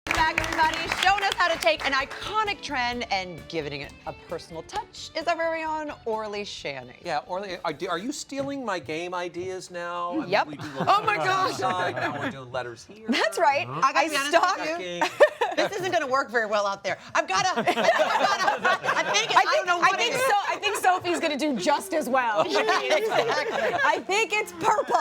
Back, everybody, showing us how to take an iconic trend and giving it a personal touch is our very own Orly Shani. Yeah, Orly, are you stealing my game ideas now? I mean, Yep. we do a Oh my letters gosh. side, now we're doing letters here. That's right. I stopped you. This isn't going to work very well out there. I think Sophie's gonna do just as well. Exactly. I think it's purple.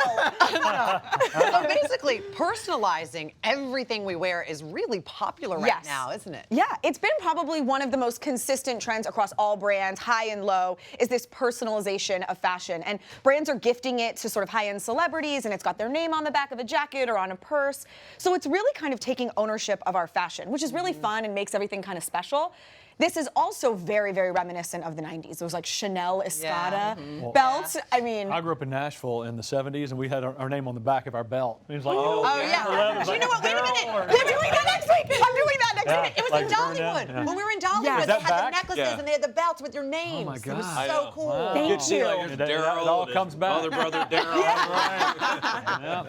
So basically, personalizing everything we wear is really popular right Yes. now, isn't it? Yeah, it's been probably one of the most consistent trends across all brands, high and low, is this personalization of fashion. And brands are gifting it to sort of high-end celebrities, and it's got their name on the back of a jacket or on a purse. So it's really kind of taking ownership of our fashion, which is really fun and makes everything kind of special. This is also very, very reminiscent of the 90s. It was like Chanel Escada belts. I mean, I grew up in Nashville in the 70s, and we had our name on the back of our belt. It was like, Oh, yeah. Do you know what? Wait a minute. we're doing that next week. I'm doing that next week. It was Like in burn Dollywood. down, yeah. When we were in Dollywood, Yeah. Is they that had the back? necklaces Yeah. and they had the belts with your names. my It was God. so cool. Wow. Thank You'd see you. like It Daryl all and comes his back. other brother Daryl. Yeah.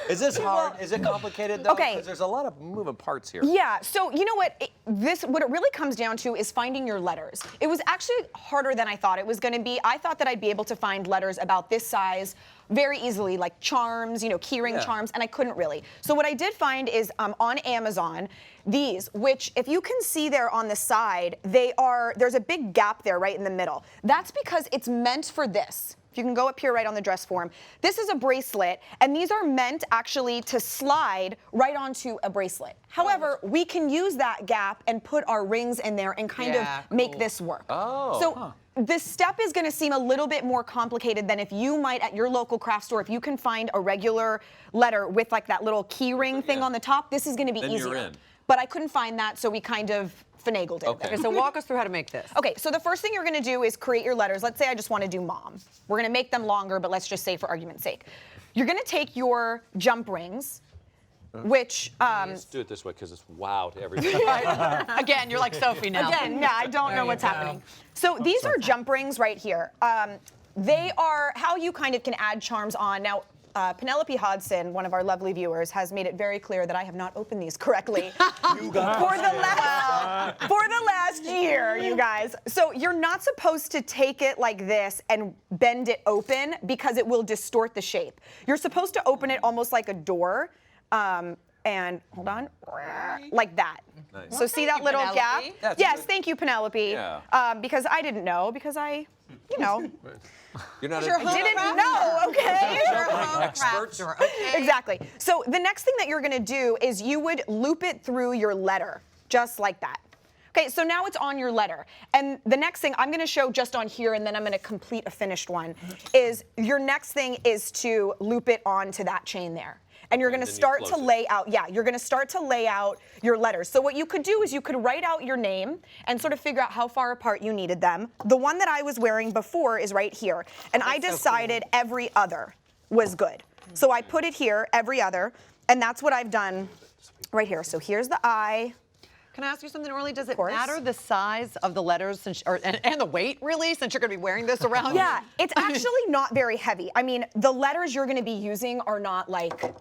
Is this hard? Is it complicated though? Okay. Because there's a lot of moving parts here. Yeah, so you know what? What it really comes down to is finding your letters. It was actually harder than I thought it was going to be. I thought that I'd be able to find letters about this size very easily, like charms, keyring charms, and I couldn't really. So what I did find is on Amazon, these, which if you can see there on the side, there's a big gap there right in the middle. That's because it's meant for this. You can go up here right on the dress form. This is a bracelet, and these are meant actually to slide right onto a bracelet. However, we can use that gap and put our rings in there and kind of make this work. Oh. So this step is going to seem a little bit more complicated than if you might at your local craft store, if you can find a regular letter with like that little key ring thing on the top, this is going to be Then easier. you're in. But I couldn't find that, so we kind of finagled it. Okay. Okay, so walk us through how to make this. Okay, so the first thing you're gonna do is create your letters. Let's say I just wanna do mom. We're gonna make them longer, but let's just say for argument's sake. You're gonna take your jump rings, which, Let's do it this way because it's wow to everybody. Again, you're like Sophie now. again, yeah, I don't know what's happening. So these are jump rings right here. They are how you kind of can add charms on. Now, Penelope Hodson, one of our lovely viewers, has made it very clear that I have not opened these correctly for the last year, you guys. So you're not supposed to take it like this and bend it open because it will distort the shape. You're supposed to open it almost like a door, and hold on, like that. Nice. So see that little gap? Penelope. That's Yes, good. thank you, Penelope. Yeah. Because I didn't know, because I, You're not You're a didn't know, okay? experts. Okay. Exactly. So the next thing that you're gonna do is you would loop it through your letter, just like that. Okay, so now it's on your letter. And the next thing I'm gonna show just on here, and then I'm gonna complete a finished one, is your next thing is to loop it onto that chain there. And you're gonna then you start to close it. lay out, you're gonna start to lay out your letters. So what you could do is you could write out your name and sort of figure out how far apart you needed them. The one that I was wearing before is right here. And I decided every other was good. So I put it here, every other, and that's what I've done right here. So here's the I. Can I ask you something, Orly? Does it course. matter the size of the letters and the weight, really, since you're going to be wearing this around? Yeah, it's actually not very heavy. I mean, the letters you're gonna be using are not like,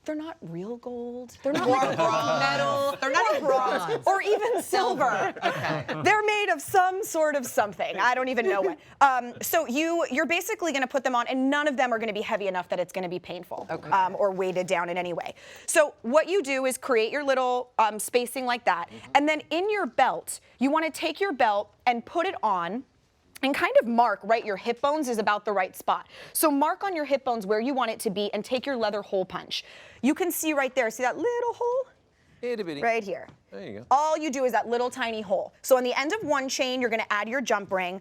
they're not real gold. They're not like metal. They're not even bronze. or even silver. Okay. They're made of some sort of something. I don't even know what. So you're basically going to put them on, and none of them are going to be heavy enough that it's going to be painful or weighted down in any way. So what you do is create your little spacing like that, and then in your belt, you want to take your belt and put it on. And kind of mark, right, your hip bones is about the right spot. So mark on your hip bones where you want it to be and take your leather hole punch. You can see right there, see that little hole? Itty bitty. Right here. There you go. All you do is that little tiny hole. So on the end of one chain, you're gonna add your jump ring.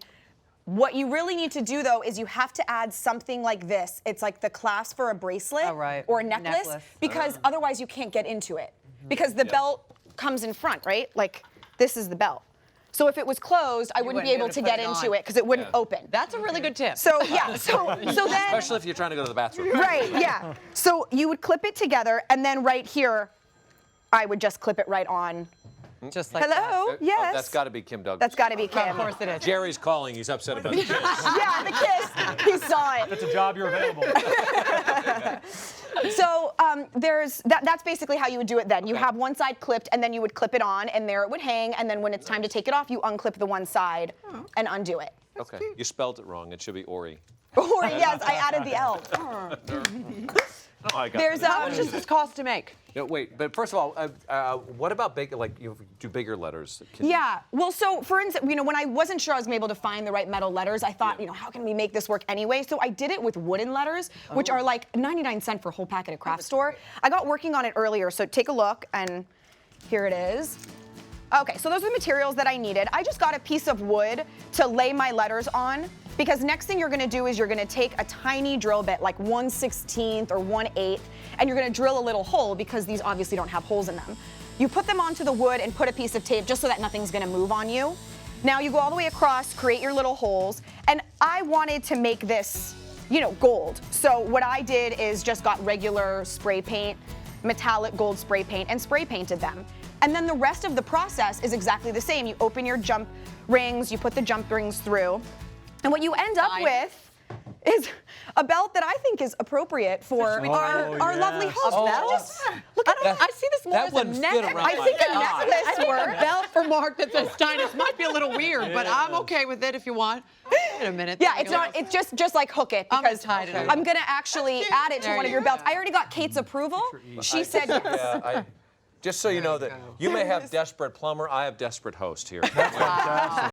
What you really need to do though is you have to add something like this. It's like the clasp for a bracelet or a necklace, because otherwise you can't get into it. Because the belt comes in front, right? Like this is the belt. So if it was closed, I wouldn't be able to get into it because it wouldn't open. That's a really good tip. So yeah, so then Especially if you're trying to go to the bathroom. right, yeah. So you would clip it together, and then right here, I would just clip it right on Just like Hello? Oh, Yes. that's got to be Kim Douglas. That's got to be that. Kim. Of course it is. Jerry's calling. He's upset about the kiss. Yeah, the kiss. He saw it. It's a job you're available. So that's basically how you would do it then. You have one side clipped, and then you would clip it on, and there it would hang, and then when it's time to take it off, you unclip the one side and undo it. Okay, you spelled it wrong. It should be Orly. Or yes, I added the L. Oh, I got There's How much does this cost to make? No, wait, but first of all, what about bigger? Like you do bigger letters? Yeah. Well, so for instance, when I wasn't sure I was able to find the right metal letters, I thought, how can we make this work anyway? So I did it with wooden letters, which are like 99 cents for a whole pack at a craft store. I got working on it earlier, so take a look, and here it is. Okay, so those are the materials that I needed. I just got a piece of wood to lay my letters on, because next thing you're gonna do is you're gonna take a tiny drill bit, like 1/16 or 1/8, and you're gonna drill a little hole, because these obviously don't have holes in them. You put them onto the wood and put a piece of tape just so that nothing's gonna move on you. Now you go all the way across, create your little holes, and I wanted to make this, gold. So what I did is just got regular spray paint, metallic gold spray paint, and spray painted them. And then the rest of the process is exactly the same. You open your jump rings, you put the jump rings through, and what you end up with is a belt that I think is appropriate for our lovely yes. host. Belt? Look at I see this more that as a wouldn't fit necklace. around I think a my necklace I think a works. belt for Mark that says Steinitz might be a little weird, but I'm okay with it if you want. Wait a minute. Yeah, it's not. It's just like hook it, I'm gonna because tie it in. I'm gonna actually add it to There one of you your go. belts. I already got Kate's approval. She said yes. Yeah, just so you know that you may have desperate plumber, I have desperate host here. Fantastic.